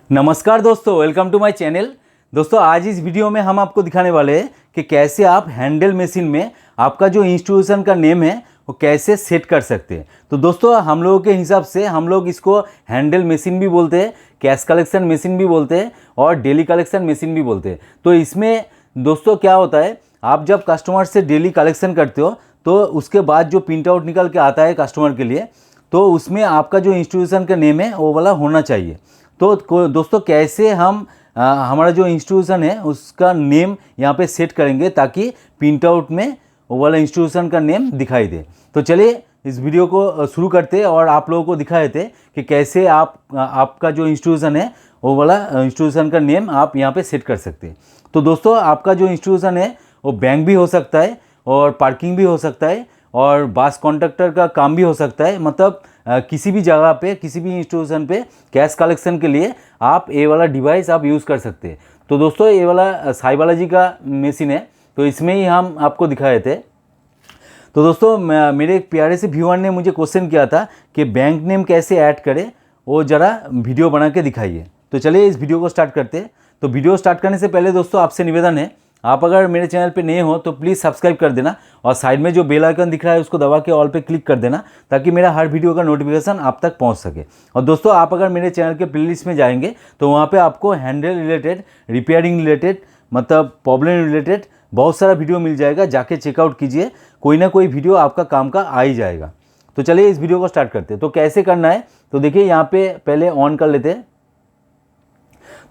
नमस्कार दोस्तों, welcome to my channel. दोस्तों आज इस वीडियो में हम आपको दिखाने वाले हैं कि कैसे आप हैंडल मशीन में आपका जो इंस्टीट्यूशन का नेम है वो कैसे सेट कर सकते हैं। तो दोस्तों हम लोगों के हिसाब से हम लोग इसको हैंडल मशीन भी बोलते हैं, कैश कलेक्शन मशीन भी बोलते हैं और डेली कलेक्शन मशीन भी बोलते हैं। तो इसमें दोस्तों क्या होता है, आप जब कस्टमर से डेली कलेक्शन करते हो तो उसके बाद जो प्रिंट आउट निकल के आता है कस्टमर के लिए, तो उसमें आपका जो इंस्टीट्यूशन का नेम है वो वाला होना चाहिए। तो दोस्तों कैसे हम हमारा जो इंस्टीट्यूशन है उसका नेम यहाँ पे सेट करेंगे ताकि प्रिंट आउट में वो वाला इंस्टीट्यूशन का नेम दिखाई दे। तो चलिए इस वीडियो को शुरू करते हैं और आप लोगों को दिखाए थे कि कैसे आपका जो इंस्टीट्यूशन है वो वाला इंस्टीट्यूशन का नेम आप यहाँ पे सेट कर सकते हैं। तो दोस्तों आपका जो इंस्टीट्यूशन है वो बैंक भी हो सकता है और पार्किंग भी हो सकता है और बस कॉन्ट्रैक्टर का काम भी हो सकता है। मतलब किसी भी जगह पे, किसी भी इंस्टीट्यूशन पे कैश कलेक्शन के लिए आप ये वाला डिवाइस आप यूज़ कर सकते हैं। तो दोस्तों ये वाला साई बालाजी का मशीन है, तो इसमें ही हम आपको दिखाए थे। तो दोस्तों मेरे एक प्यारे से व्यूअर ने मुझे क्वेश्चन किया था कि बैंक नेम कैसे ऐड करें, वो ज़रा वीडियो बना के दिखाइए। तो चलिए इस वीडियो को स्टार्ट करते हैं। तो वीडियो स्टार्ट करने से पहले दोस्तों आपसे निवेदन है, आप अगर मेरे चैनल पे नए हो तो प्लीज़ सब्सक्राइब कर देना और साइड में जो बेल आइकन दिख रहा है उसको दबा के ऑल पे क्लिक कर देना ताकि मेरा हर वीडियो का नोटिफिकेशन आप तक पहुंच सके। और दोस्तों आप अगर मेरे चैनल के प्लेलिस्ट में जाएंगे तो वहाँ पे आपको हैंडल रिलेटेड, रिपेयरिंग रिलेटेड, मतलब प्रॉब्लम रिलेटेड बहुत सारा वीडियो मिल जाएगा। जाके चेकआउट कीजिए, कोई ना कोई वीडियो आपका काम का आ ही जाएगा। तो चलिए इस वीडियो को स्टार्ट करते हैं। तो कैसे करना है, तो देखिए यहाँ पे पहले ऑन कर लेते हैं।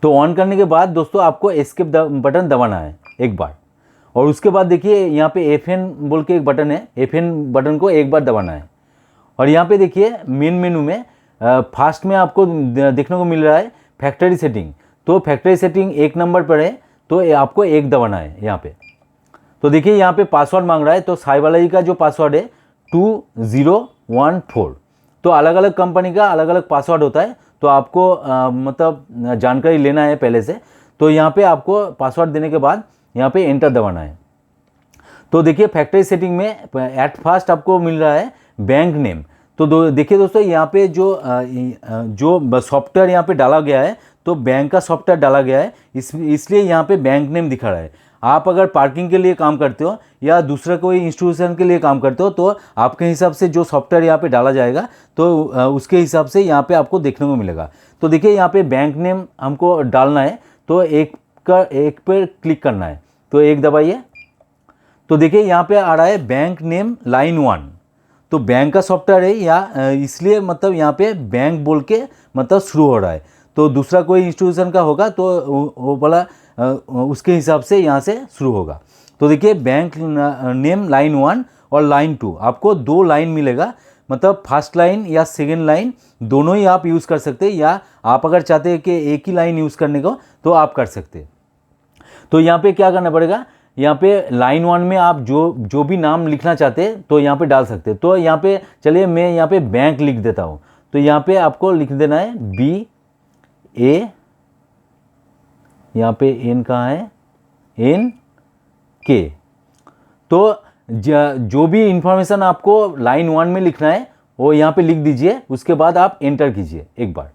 तो ऑन करने के बाद दोस्तों आपको एस्केप बटन दबाना है एक बार, और उसके बाद देखिए यहाँ पे FN बोल के एक बटन है, FN बटन को एक बार दबाना है। और यहाँ पे देखिए मेन मेनू में फास्ट में आपको देखने को मिल रहा है फैक्ट्री सेटिंग। तो फैक्ट्री सेटिंग 1 नंबर पर है, तो आपको 1 दबाना है यहाँ पे। तो देखिए यहाँ पे पासवर्ड मांग रहा है, तो साई बालाजी का जो पासवर्ड है 2014। तो अलग अलग कंपनी का अलग अलग पासवर्ड होता है, तो आपको मतलब जानकारी लेना है पहले से। तो यहाँ पे आपको पासवर्ड देने के बाद यहाँ पे एंटर दबाना है। तो देखिए फैक्ट्री सेटिंग में एट फर्स्ट आपको मिल रहा है बैंक नेम। तो देखिए दोस्तों यहाँ पे जो सॉफ्टवेयर यहाँ पे डाला गया है, तो बैंक का सॉफ्टवेयर डाला गया है, इसलिए यहाँ पे बैंक नेम दिखा रहा है। आप अगर पार्किंग के लिए काम करते हो या दूसरा कोई इंस्टीट्यूशन के लिए काम करते हो तो आपके हिसाब से जो सॉफ्टवेयर यहाँ पे डाला जाएगा तो उसके हिसाब से यहाँ पे आपको देखने को मिलेगा। तो देखिए यहाँ पे बैंक नेम हमको डालना है, तो एक पर क्लिक करना है, तो 1 दबाइए। तो देखिए यहाँ पे आ रहा है बैंक नेम लाइन 1। तो बैंक का सॉफ्टवेयर है या इसलिए मतलब यहाँ पे बैंक बोल के मतलब शुरू हो रहा है। तो दूसरा कोई इंस्टीट्यूशन का होगा तो वो वाला उसके हिसाब से यहाँ से शुरू होगा। तो देखिए बैंक नेम लाइन 1 और लाइन 2 आपको 2 लाइन मिलेगा। मतलब फर्स्ट लाइन या सेकेंड लाइन दोनों ही आप यूज़ कर सकते हैं, या आप अगर चाहते हैं कि एक ही लाइन यूज़ करने को तो आप कर सकते हैं। तो यहाँ पे क्या करना पड़ेगा, यहाँ पे लाइन 1 में आप जो भी नाम लिखना चाहते हैं तो यहाँ पे डाल सकते हैं। तो यहाँ पे चलिए मैं यहाँ पे बैंक लिख देता हूँ। तो यहाँ पे आपको लिख देना है BA, यहाँ पे N कहाँ है, NK। तो जो भी इंफॉर्मेशन आपको लाइन 1 में लिखना है वो यहाँ पे लिख दीजिए, उसके बाद आप एंटर कीजिए एक बार।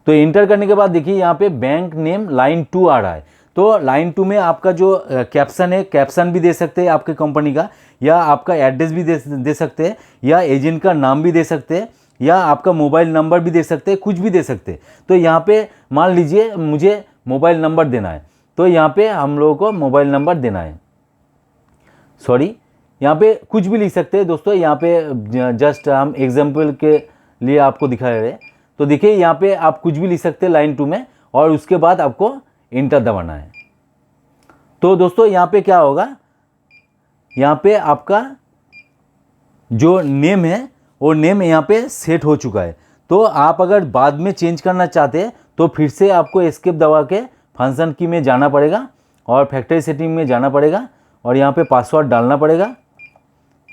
तो एंटर करने के बाद देखिए यहाँ पे बैंक नेम लाइन 2 आ रहा है। तो लाइन 2 में आपका जो कैप्शन है, कैप्शन भी दे सकते हैं आपके कंपनी का, या आपका एड्रेस भी दे सकते हैं, या एजेंट का नाम भी दे सकते हैं, या आपका मोबाइल नंबर भी दे सकते हैं, कुछ भी दे सकते हैं। तो यहाँ पे मान लीजिए मुझे मोबाइल नंबर देना है, तो यहाँ पे हम लोगों को मोबाइल नंबर देना है। सॉरी, यहाँ पे कुछ भी लिख सकते हैं दोस्तों। यहाँ पे जस्ट हम एग्जाम्पल के लिए आपको दिखा रहे हैं। तो देखिए यहाँ पे आप कुछ भी लिख सकते हैं लाइन 2 में, और उसके बाद आपको इंटर दबाना है। तो दोस्तों यहाँ पे क्या होगा, यहाँ पे आपका जो नेम है वो नेम यहाँ पे सेट हो चुका है। तो आप अगर बाद में चेंज करना चाहते हैं तो फिर से आपको एस्केप दबा के फंक्शन की में जाना पड़ेगा और फैक्ट्री सेटिंग में जाना पड़ेगा और यहाँ पे पासवर्ड डालना पड़ेगा।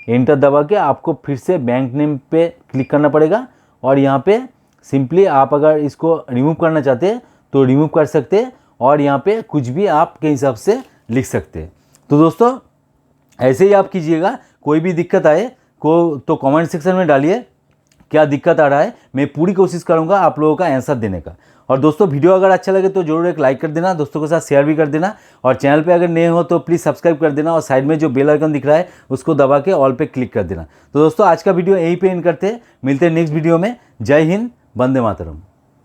एंटर दबा के आपको फिर से बैंक नेम पे क्लिक करना पड़ेगा, और यहाँ पे सिंपली आप अगर इसको रिमूव करना चाहते हैं तो रिमूव कर सकते हैं, और यहाँ पे कुछ भी आपके हिसाब से लिख सकते हैं। तो दोस्तों ऐसे ही आप कीजिएगा। कोई भी दिक्कत आए तो कमेंट सेक्शन में डालिए, क्या दिक्कत आ रहा है, मैं पूरी कोशिश करूँगा आप लोगों का आंसर देने का। और दोस्तों वीडियो अगर अच्छा लगे तो जरूर एक लाइक कर देना, दोस्तों के साथ शेयर भी कर देना, और चैनल पे अगर नए हो तो प्लीज़ सब्सक्राइब कर देना, और साइड में जो बेल आइकन दिख रहा है उसको दबा के ऑल पे क्लिक कर देना। तो दोस्तों आज का वीडियो यहीं पे एंड करते हैं, मिलते हैं नेक्स्ट वीडियो में। जय हिंद, वंदे मातरम।